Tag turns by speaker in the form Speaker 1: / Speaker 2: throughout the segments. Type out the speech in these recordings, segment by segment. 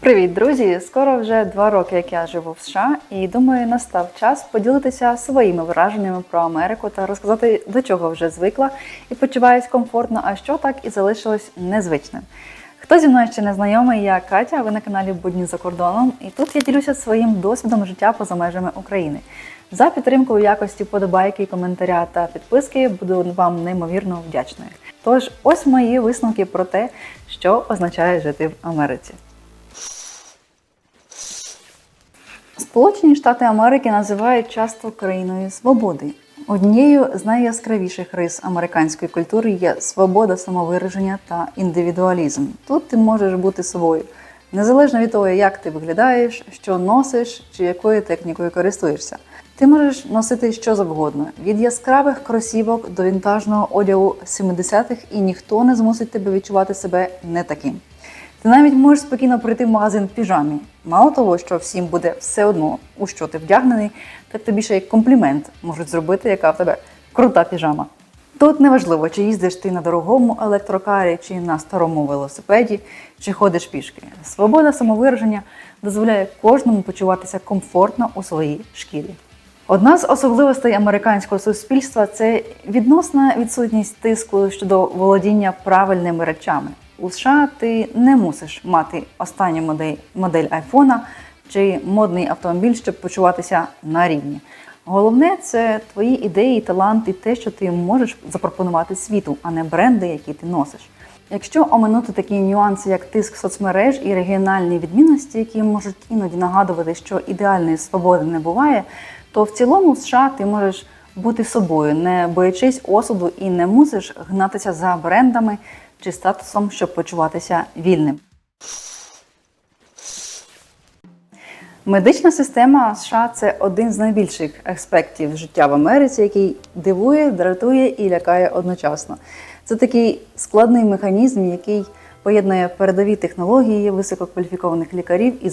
Speaker 1: Привіт, друзі! Скоро вже 2 роки, як я живу в США, і думаю, настав час поділитися своїми враженнями про Америку та розказати, до чого вже звикла і почуваюсь комфортно, а що так і залишилось незвичним. Хто зі мною ще не знайомий, я Катя, ви на каналі «Будні за кордоном», і тут я ділюся своїм досвідом життя поза межами України. За підтримку у якості вподобайки, коментаря та підписки буду вам неймовірно вдячною. Тож, ось мої висновки про те, що означає жити в Америці. Сполучені Штати Америки називають часто країною свободи. Однією з найяскравіших рис американської культури є свобода самовираження та індивідуалізм. Тут ти можеш бути собою, незалежно від того, як ти виглядаєш, що носиш чи якою технікою користуєшся. Ти можеш носити що завгодно, від яскравих кросівок до вінтажного одягу 70-х, і ніхто не змусить тебе відчувати себе не таким. Ти навіть можеш спокійно прийти в магазин в піжамі. Мало того, що всім буде все одно, у що ти вдягнений, так тобі ще й комплімент можуть зробити, яка в тебе крута піжама. Тут неважливо, чи їздиш ти на дорогому електрокарі, чи на старому велосипеді, чи ходиш пішки. Свобода самовираження дозволяє кожному почуватися комфортно у своїй шкірі. Одна з особливостей американського суспільства – це відносна відсутність тиску щодо володіння правильними речами. У США ти не мусиш мати останню модель айфона чи модний автомобіль, щоб почуватися на рівні. Головне – це твої ідеї, таланти, те, що ти можеш запропонувати світу, а не бренди, які ти носиш. Якщо оминути такі нюанси, як тиск соцмереж і регіональні відмінності, які можуть іноді нагадувати, що ідеальної свободи не буває, то в цілому в США ти можеш бути собою, не боячись осуду і не мусиш гнатися за брендами чи статусом, щоб почуватися вільним. Медична система США – це один з найбільших аспектів життя в Америці, який дивує, дратує і лякає одночасно. Це такий складний механізм, який поєднує передові технології, висококваліфікованих лікарів і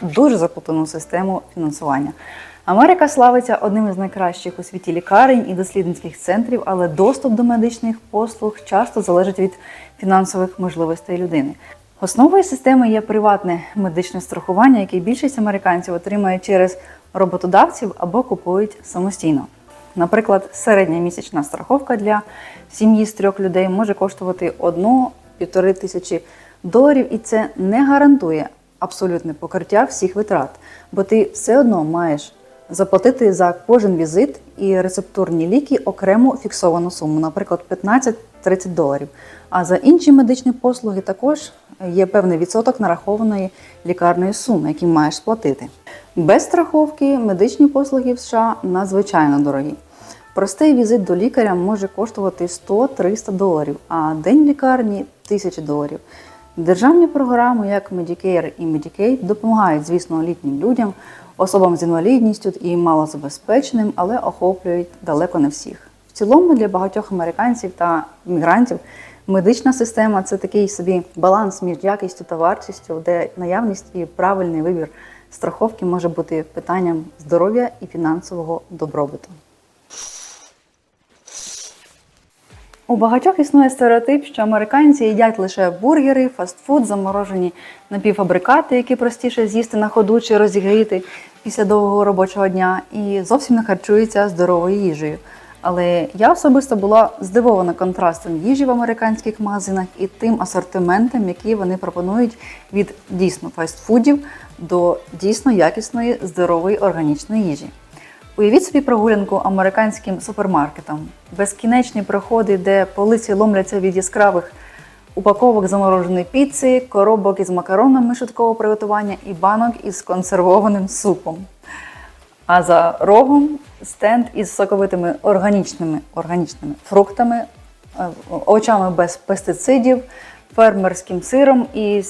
Speaker 1: дуже заплутану систему фінансування. Америка славиться одним із найкращих у світі лікарень і дослідницьких центрів, але доступ до медичних послуг часто залежить від фінансових можливостей людини. Основою системи є приватне медичне страхування, яке більшість американців отримує через роботодавців або купують самостійно. Наприклад, середня місячна страховка для сім'ї з 3 людей може коштувати 1–1,5 тисячі доларів, і це не гарантує абсолютне покриття всіх витрат, бо ти все одно маєш заплатити за кожен візит і рецептурні ліки окрему фіксовану суму, наприклад, 15–30 доларів. А за інші медичні послуги також є певний відсоток нарахованої лікарної суми, який маєш сплатити. Без страховки медичні послуги в США надзвичайно дорогі. Простий візит до лікаря може коштувати 100–300 доларів, а день в лікарні – 1000 доларів. Державні програми, як Medicare і Medicaid, допомагають, звісно, літнім людям, особам з інвалідністю і малозабезпеченим, але охоплюють далеко не всіх. В цілому для багатьох американців та мігрантів медична система – це такий собі баланс між якістю та вартістю, де наявність і правильний вибір страховки може бути питанням здоров'я і фінансового добробуту. У багатьох існує стереотип, що американці їдять лише бургери, фастфуд, заморожені напівфабрикати, які простіше з'їсти на ходу чи розігріти після довгого робочого дня, і зовсім не харчуються здоровою їжею. Але я особисто була здивована контрастом їжі в американських магазинах і тим асортиментом, який вони пропонують від дійсно фастфудів до дійсно якісної, здорової, органічної їжі. Уявіть собі прогулянку американським супермаркетом. Безкінечні проходи, де полиці ломляться від яскравих упаковок замороженої піци, коробок із макаронами швидкого приготування і банок із консервованим супом. А за рогом стенд із соковитими органічними фруктами, овочами без пестицидів, фермерським сиром і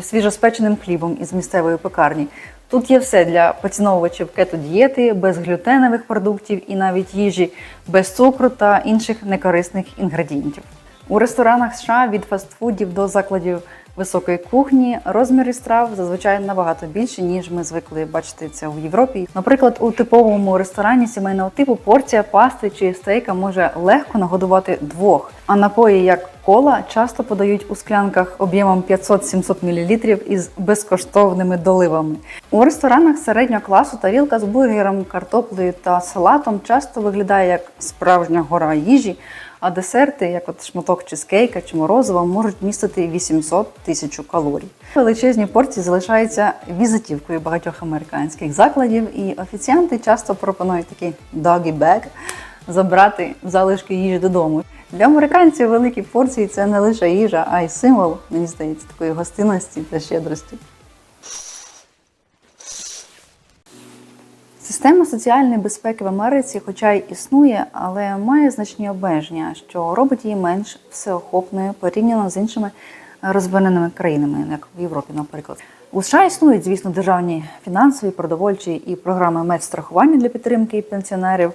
Speaker 1: свіжоспеченим хлібом із місцевої пекарні. Тут є все для поціновувачів кето-дієти, безглютенових продуктів і навіть їжі без цукру та інших некорисних інгредієнтів. У ресторанах США від фастфудів до закладів високої кухні, розміри страв зазвичай набагато більші, ніж ми звикли бачити це у Європі. Наприклад, у типовому ресторані сімейного типу порція пасти чи стейка може легко нагодувати двох, а напої, як кола, часто подають у склянках об'ємом 500-700 мл із безкоштовними доливами. У ресторанах середнього класу тарілка з бургером, картоплею та салатом часто виглядає як справжня гора їжі, а десерти, як от шматок чизкейка чи морозива, можуть містити 800-1000 калорій. Величезні порції залишаються візитівкою багатьох американських закладів, і офіціанти часто пропонують такий doggy bag – забрати залишки їжі додому. Для американців великі порції – це не лише їжа, а й символ, мені здається, такої гостинності та щедрості. Система соціальної безпеки в Америці, хоча й існує, але має значні обмеження, що робить її менш всеохопною порівняно з іншими розвиненими країнами, як в Європі, наприклад. У США існують, звісно, державні фінансові, продовольчі і програми медстрахування для підтримки пенсіонерів,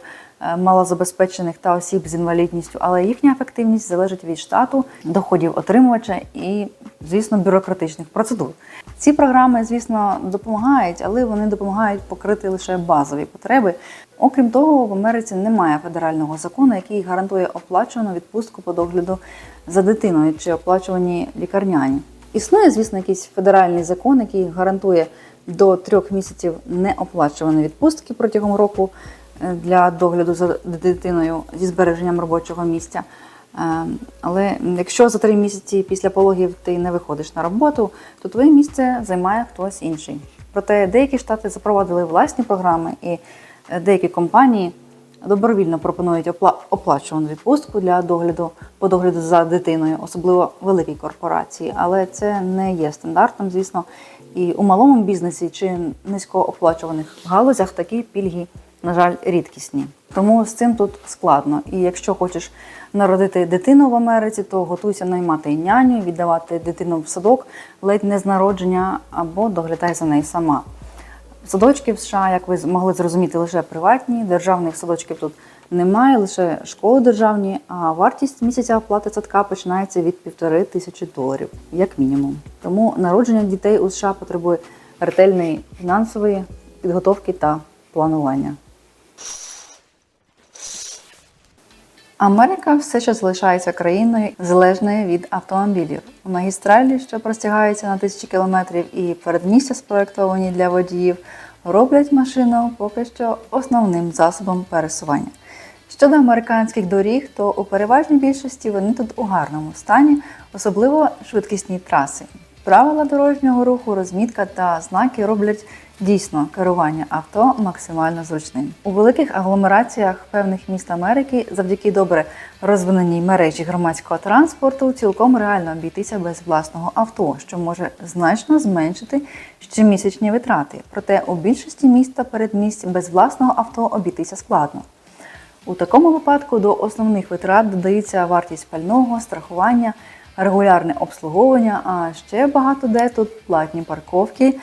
Speaker 1: малозабезпечених та осіб з інвалідністю, але їхня ефективність залежить від штату, доходів отримувача і, звісно, бюрократичних процедур. Ці програми, звісно, допомагають, але вони допомагають покрити лише базові потреби. Окрім того, в Америці немає федерального закону, який гарантує оплачувану відпустку по догляду за дитиною чи оплачувані лікарняні. Існує, звісно, якийсь федеральний закон, який гарантує до 3 місяців неоплачуваної відпустки протягом року для догляду за дитиною зі збереженням робочого місця. Але якщо за 3 місяці після пологів ти не виходиш на роботу, то твоє місце займає хтось інший. Проте деякі штати запровадили власні програми, і деякі компанії добровільно пропонують оплачувану відпустку для догляду за дитиною, особливо великі корпорації. Але це не є стандартом, звісно. І у малому бізнесі чи низькооплачуваних галузях такі пільги, на жаль, рідкісні. Тому з цим тут складно. І якщо хочеш народити дитину в Америці, то готуйся наймати няню, віддавати дитину в садок ледь не з народження або доглядай за нею сама. Садочки в США, як ви могли зрозуміти, лише приватні, державних садочків тут немає, лише школи державні, а вартість місяця оплати садка починається від $1500, як мінімум. Тому народження дітей у США потребує ретельної фінансової підготовки та планування. Америка все ще залишається країною, залежною від автомобілів. Магістралі, що простягаються на тисячі кілометрів, і передмістя, спроєктовані для водіїв, роблять машину поки що основним засобом пересування. Щодо американських доріг, то у переважній більшості вони тут у гарному стані, особливо швидкісні траси. Правила дорожнього руху, розмітка та знаки роблять дійсно керування авто максимально зручним. У великих агломераціях певних міст Америки завдяки добре розвиненій мережі громадського транспорту цілком реально обійтися без власного авто, що може значно зменшити щомісячні витрати. Проте у більшості міст та передмість без власного авто обійтися складно. У такому випадку до основних витрат додається вартість пального, страхування, регулярне обслуговування, а ще багато де тут платні парковки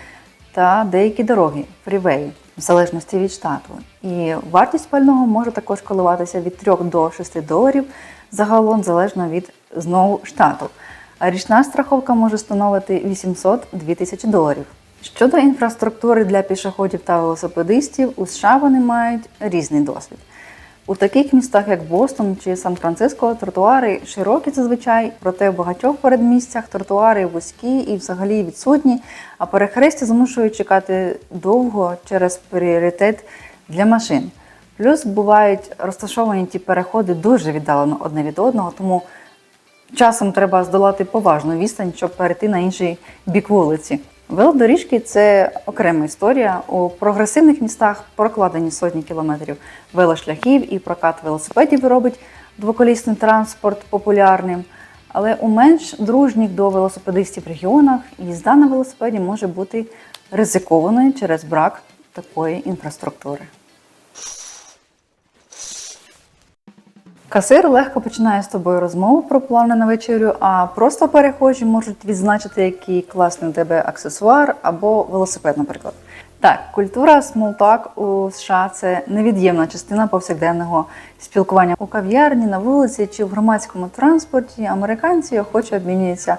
Speaker 1: та деякі дороги, фрівеї, в залежності від штату. І вартість пального може також коливатися від $3 до $6 за галон, залежно від, знову, штату. А річна страховка може становити $800–2000. Щодо інфраструктури для пішоходів та велосипедистів, у США вони мають різний досвід. У таких містах, як Бостон чи Сан-Франциско, тротуари широкі зазвичай, проте в багатьох передмістях тротуари вузькі і взагалі відсутні, а перехрестя змушують чекати довго через пріоритет для машин. Плюс бувають розташовані ті переходи дуже віддалено одне від одного, тому часом треба здолати поважну відстань, щоб перейти на інший бік вулиці. Велодоріжки – це окрема історія. У прогресивних містах прокладені сотні кілометрів велошляхів, і прокат велосипедів робить двоколісний транспорт популярним. Але у менш дружніх до велосипедистів регіонах їзда на велосипеді може бути ризикованою через брак такої інфраструктури. Касир легко починає з тобою розмову про плани на вечерю, а просто перехожі можуть відзначити, який класний у тебе аксесуар або велосипед, наприклад. Так, культура смолтак у США – це невід'ємна частина повсякденного спілкування. У кав'ярні, на вулиці чи в громадському транспорті американці охоче обмінюються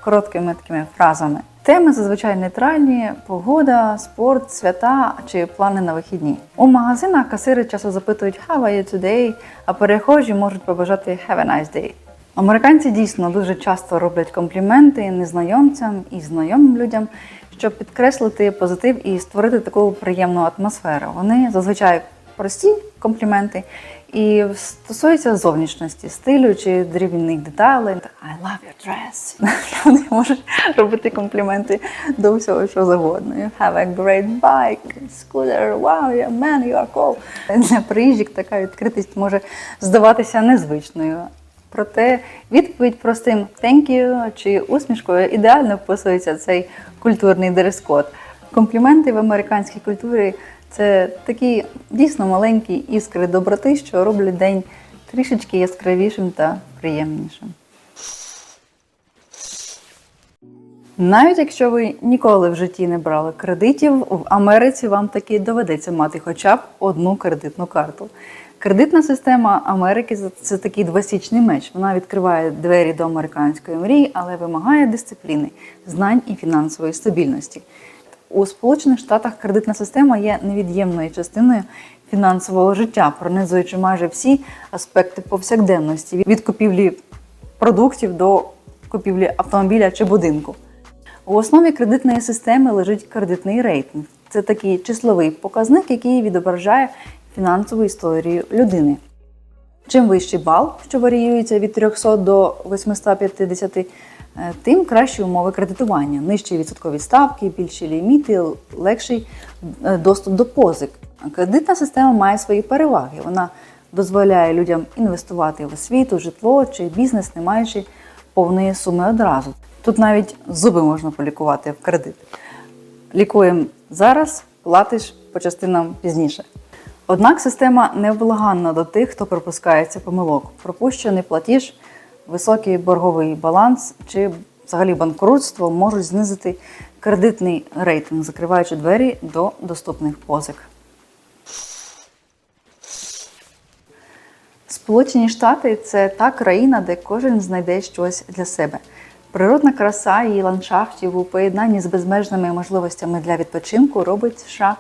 Speaker 1: короткими такими фразами. Теми зазвичай нейтральні: погода, спорт, свята чи плани на вихідні. У магазинах касири часто запитують «How are you today?», а перехожі можуть побажати «Have a nice day». Американці дійсно дуже часто роблять компліменти незнайомцям і знайомим людям, щоб підкреслити позитив і створити таку приємну атмосферу. Вони зазвичай прості компліменти і стосуються зовнішності, стилю чи дрібних деталей. I love your dress. Вони можуть робити компліменти до всього, що завгодно. You have a great bike, scooter, wow, yeah, man, you are cool. Для приїжджих така відкритість може здаватися незвичною. Проте відповідь простим «thank you» чи усмішкою ідеально вписується цей культурний дрес-код. Компліменти в американській культурі – це такі дійсно маленькі іскри доброти, що роблять день трішечки яскравішим та приємнішим. Навіть якщо ви ніколи в житті не брали кредитів, в Америці вам таки доведеться мати хоча б одну кредитну карту. Кредитна система Америки – це такий двосічний меч. Вона відкриває двері до американської мрії, але вимагає дисципліни, знань і фінансової стабільності. У Сполучених Штатах кредитна система є невід'ємною частиною фінансового життя, пронизуючи майже всі аспекти повсякденності – від купівлі продуктів до купівлі автомобіля чи будинку. У основі кредитної системи лежить кредитний рейтинг. Це такий числовий показник, який відображає фінансову історію людини. Чим вищий бал, що варіюється від 300 до 850, тим кращі умови кредитування, нижчі відсоткові ставки, більші ліміти, легший доступ до позик. Кредитна система має свої переваги. Вона дозволяє людям інвестувати в освіту, житло чи бізнес, не маючи повної суми одразу. Тут навіть зуби можна полікувати в кредит. Лікуємо зараз, платиш по частинам пізніше. Однак система невблаганна до тих, хто припускається помилок. Пропущений платіж, високий борговий баланс чи взагалі банкрутство можуть знизити кредитний рейтинг, закриваючи двері до доступних позик. Сполучені Штати – це та країна, де кожен знайде щось для себе. Природна краса її ландшафтів у поєднанні з безмежними можливостями для відпочинку робить США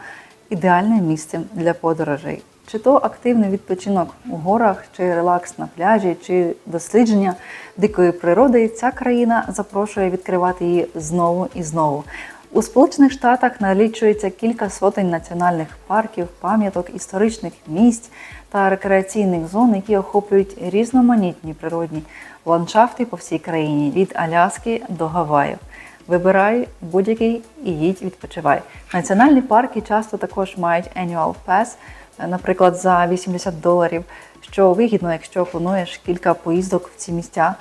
Speaker 1: ідеальним місцем для подорожей. Чи то активний відпочинок у горах, чи релакс на пляжі, чи дослідження дикої природи, ця країна запрошує відкривати її знову і знову. У Сполучених Штатах налічується кілька сотень національних парків, пам'яток, історичних місць та рекреаційних зон, які охоплюють різноманітні природні ландшафти по всій країні, від Аляски до Гаваїв. Вибирай будь-який і їдь відпочивай. Національні парки часто також мають annual pass, наприклад, за $80, що вигідно, якщо плануєш кілька поїздок в ці місця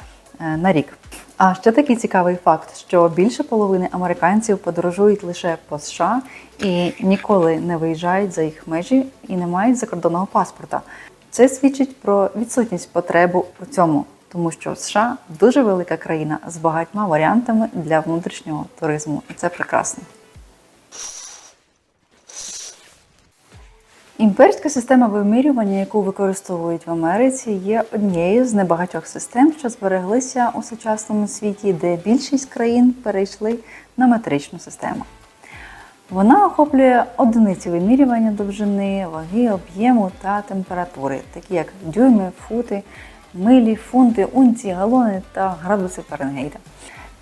Speaker 1: на рік. А ще такий цікавий факт, що більше половини американців подорожують лише по США і ніколи не виїжджають за їх межі і не мають закордонного паспорта. Це свідчить про відсутність потреби у цьому, тому що США дуже велика країна з багатьма варіантами для внутрішнього туризму. І це прекрасно. Імперська система вимірювання, яку використовують в Америці, є однією з небагатьох систем, що збереглися у сучасному світі, де більшість країн перейшли на метричну систему. Вона охоплює одиниці вимірювання довжини, ваги, об'єму та температури, такі як дюйми, фути, милі, фунти, унції, галони та градуси Фаренгейта.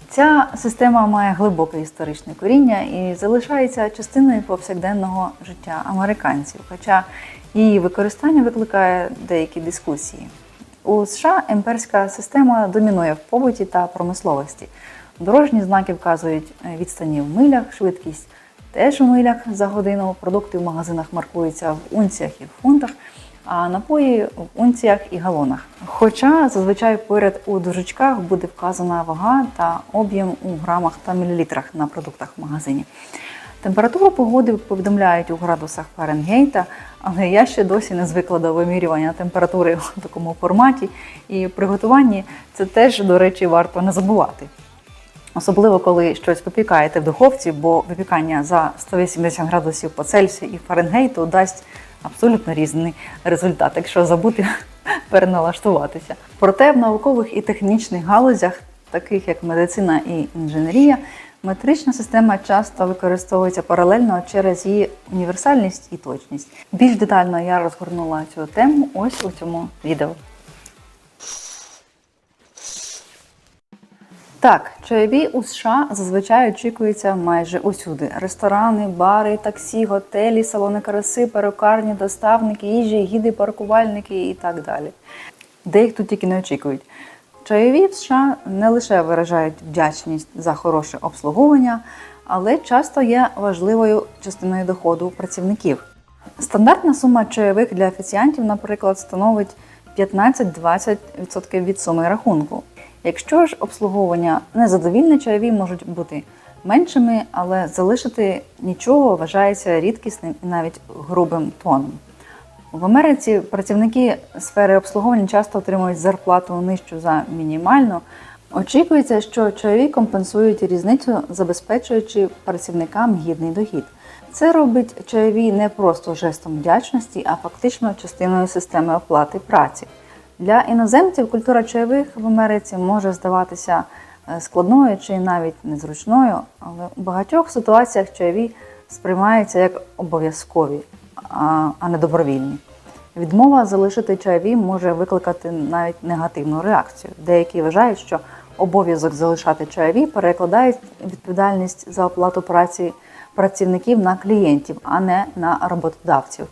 Speaker 1: Ця система має глибоке історичне коріння і залишається частиною повсякденного життя американців, хоча її використання викликає деякі дискусії. У США імперська система домінує в побуті та промисловості. Дорожні знаки вказують відстані в милях, швидкість теж у милях за годину, продукти в магазинах маркуються в унціях і в фунтах, а напої в унціях і галонах. Хоча зазвичай поряд у дужечках буде вказана вага та об'єм у грамах та мілілітрах на продуктах в магазині. Температуру погоди повідомляють у градусах Фаренгейта, але я ще досі не звикла до вимірювання температури в такому форматі, і при готуванні це теж, до речі, варто не забувати. Особливо, коли щось випікаєте в духовці, бо випікання за 180 градусів по Цельсію і Фаренгейту дасть абсолютно різний результат, якщо забути переналаштуватися. Проте в наукових і технічних галузях таких як медицина і інженерія, метрична система часто використовується паралельно через її універсальність і точність. Більш детально я розгорнула цю тему ось у цьому відео. Так, чайові у США зазвичай очікуються майже усюди. Ресторани, бари, таксі, готелі, салони краси, перукарні, доставники, їжі, гіди, паркувальники і так далі. Де їх тут тільки не очікують. Чайові в США не лише виражають вдячність за хороше обслуговування, але часто є важливою частиною доходу працівників. Стандартна сума чайових для офіціантів, наприклад, становить 15-20% від суми рахунку. Якщо ж обслуговування незадовільне, чайові можуть бути меншими, але залишити нічого вважається рідкісним і навіть грубим тоном. В Америці працівники сфери обслуговування часто отримують зарплату нижчу за мінімальну. Очікується, що чайові компенсують різницю, забезпечуючи працівникам гідний дохід. Це робить чайові не просто жестом вдячності, а фактично частиною системи оплати праці. Для іноземців культура чайових в Америці може здаватися складною чи навіть незручною, але у багатьох ситуаціях чайові сприймаються як обов'язкові, а не добровільні. Відмова залишити чайові може викликати навіть негативну реакцію. Деякі вважають, що обов'язок залишати чайові перекладає відповідальність за оплату праці працівників на клієнтів, а не на роботодавців.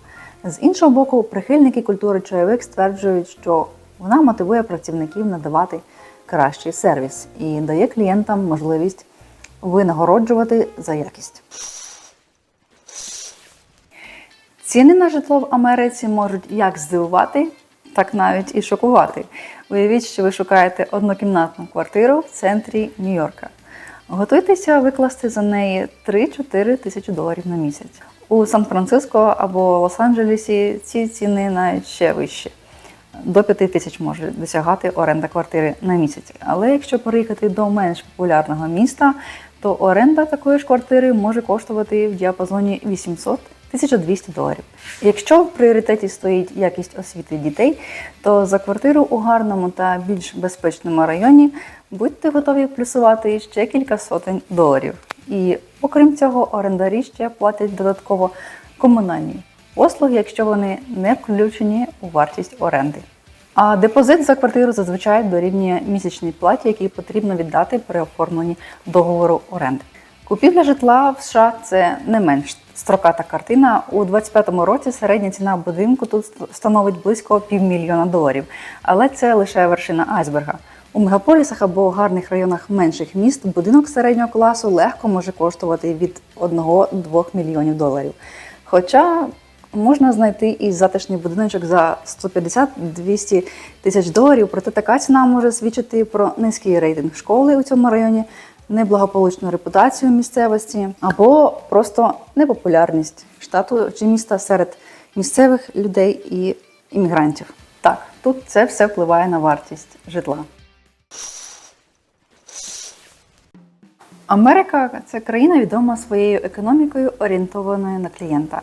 Speaker 1: З іншого боку, прихильники культури чайових стверджують, що вона мотивує працівників надавати кращий сервіс і дає клієнтам можливість винагороджувати за якість. Ціни на житло в Америці можуть як здивувати, так навіть і шокувати. Уявіть, що ви шукаєте однокімнатну квартиру в центрі Нью-Йорка. Готуйтеся викласти за неї 3-4 тисячі доларів на місяць. У Сан-Франциско або Лос-Анджелесі ці ціни навіть ще вищі. До 5 тисяч може досягати оренда квартири на місяць. Але якщо переїхати до менш популярного міста, то оренда такої ж квартири може коштувати в діапазоні 800-1200 доларів. Якщо в пріоритеті стоїть якість освіти дітей, то за квартиру у гарному та більш безпечному районі будьте готові плюсувати ще кілька сотень доларів. І окрім цього, орендарі ще платять додатково комунальні послуги, якщо вони не включені у вартість оренди. А депозит за квартиру зазвичай дорівнює місячній платі, який потрібно віддати при оформленні договору оренди. Купівля житла в США – це не менш строката картина. У 2025 році середня ціна будинку тут становить близько $500 000, але це лише вершина айсберга. У мегаполісах або гарних районах менших міст будинок середнього класу легко може коштувати від 1-2 мільйонів доларів. Хоча можна знайти і затишний будиночок за 150-200 тисяч доларів, проте така ціна може свідчити про низький рейтинг школи у цьому районі, неблагополучну репутацію місцевості або просто непопулярність штату чи міста серед місцевих людей і іммігрантів. Так, тут це все впливає на вартість житла. Америка – це країна відома своєю економікою, орієнтованою на клієнта.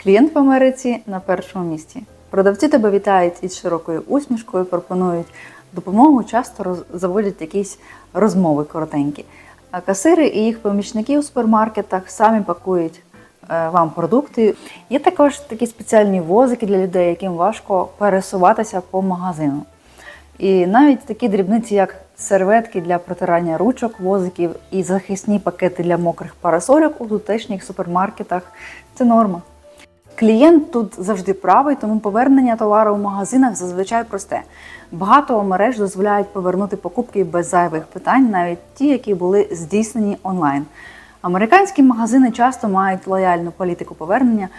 Speaker 1: Клієнт в Америці на першому місці. Продавці тебе вітають із широкою усмішкою, пропонують допомогу, часто заводять якісь розмови коротенькі. А касири і їх помічники у супермаркетах самі пакують вам продукти. Є також такі спеціальні возики для людей, яким важко пересуватися по магазину. І навіть такі дрібниці, як серветки для протирання ручок, возиків і захисні пакети для мокрих парасольок у тутешніх супермаркетах – це норма. Клієнт тут завжди правий, тому повернення товару в магазинах зазвичай просте. Багато мереж дозволяють повернути покупки без зайвих питань, навіть ті, які були здійснені онлайн. Американські магазини часто мають лояльну політику повернення.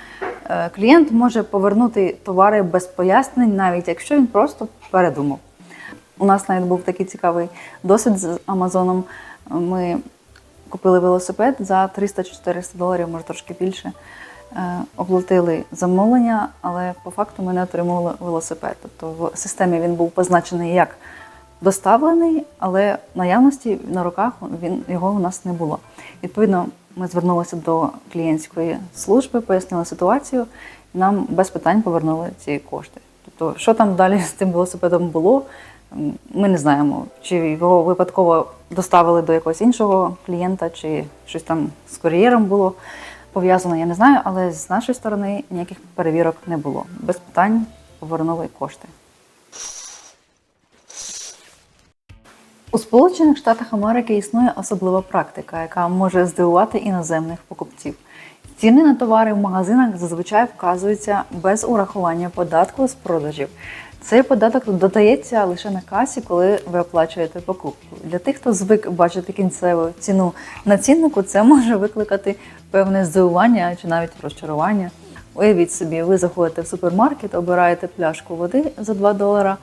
Speaker 1: Клієнт може повернути товари без пояснень, навіть якщо він просто передумав. У нас навіть був такий цікавий досвід з Амазоном. Ми купили велосипед за 300-400 доларів, може трошки більше. Оплатили замовлення, але по факту ми не отримали велосипед. Тобто в системі він був позначений як доставлений, але в наявності на руках його у нас не було. Відповідно, ми звернулися до клієнтської служби, пояснили ситуацію, і нам без питань повернули ці кошти. Тобто, що там далі з тим велосипедом було, Ми не знаємо, чи його випадково доставили до якогось іншого клієнта, чи щось там з кур'єром було пов'язано, я не знаю, але з нашої сторони ніяких перевірок не було. Без питань повернули кошти. У Сполучених Штатах Америки існує особлива практика, яка може здивувати іноземних покупців. Ціни на товари в магазинах зазвичай вказуються без урахування податку з продажів. Цей податок додається лише на касі, коли ви оплачуєте покупку. Для тих, хто звик бачити кінцеву ціну на ціннику, це може викликати певне здивування чи навіть розчарування. Уявіть собі, ви заходите в супермаркет, обираєте пляшку води за $2.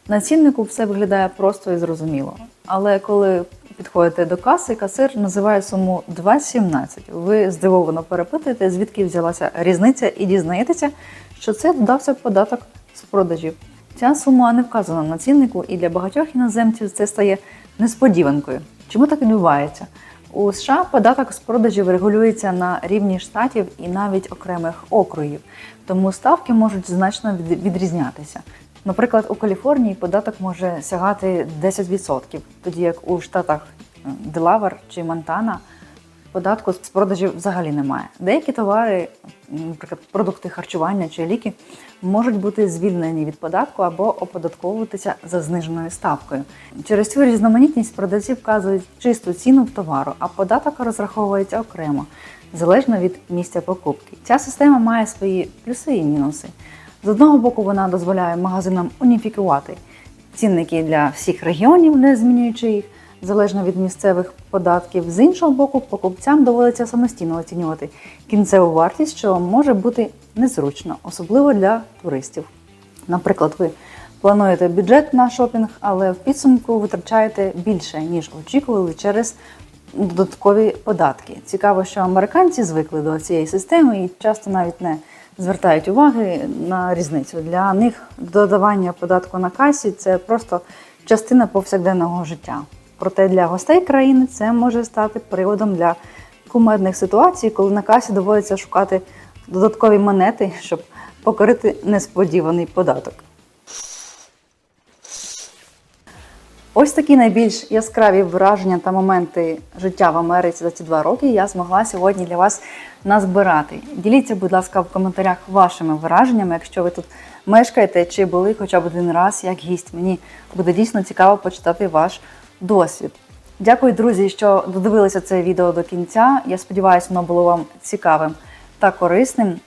Speaker 1: На ціннику все виглядає просто і зрозуміло. Але коли підходите до каси, касир називає суму 2,17. Ви здивовано перепитуєте, звідки взялася різниця, і дізнаєтеся, що це додався податок з продажів. Ця сума не вказана на ціннику, і для багатьох іноземців це стає несподіванкою. Чому так відбувається? У США податок з продажів регулюється на рівні штатів і навіть окремих округів, тому ставки можуть значно відрізнятися. Наприклад, у Каліфорнії податок може сягати 10%, тоді як у штатах Делавер чи Монтана податку з продажів взагалі немає. Деякі товари, наприклад, продукти харчування чи ліки, можуть бути звільнені від податку або оподатковуватися за зниженою ставкою. Через цю різноманітність продавці вказують чисту ціну товару, а податок розраховується окремо, залежно від місця покупки. Ця система має свої плюси і мінуси. З одного боку, вона дозволяє магазинам уніфікувати цінники для всіх регіонів, не змінюючи їх, залежно від місцевих податків. З іншого боку, покупцям доводиться самостійно оцінювати кінцеву вартість, що може бути незручно, особливо для туристів. Наприклад, ви плануєте бюджет на шопінг, але в підсумку витрачаєте більше, ніж очікували через додаткові податки. Цікаво, що американці звикли до цієї системи і часто навіть не звертають уваги на різницю. Для них додавання податку на касі – це просто частина повсякденного життя. Проте для гостей країни це може стати приводом для кумедних ситуацій, коли на касі доводиться шукати додаткові монети, щоб покрити несподіваний податок. Ось такі найбільш яскраві враження та моменти життя в Америці за ці 2 роки я змогла сьогодні для вас назбирати. Діліться, будь ласка, в коментарях вашими враженнями, якщо ви тут мешкаєте чи були хоча б один раз як гість. Мені буде дійсно цікаво почитати ваш досвід. Дякую, друзі, що додивилися це відео до кінця. Я сподіваюся, воно було вам цікавим та корисним.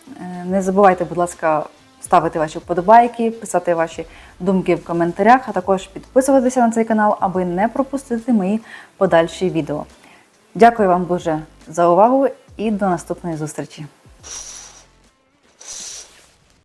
Speaker 1: Не забувайте, будь ласка, ставити ваші вподобайки, писати ваші думки в коментарях, а також підписуватися на цей канал, аби не пропустити мої подальші відео. Дякую вам дуже за увагу і до наступної зустрічі!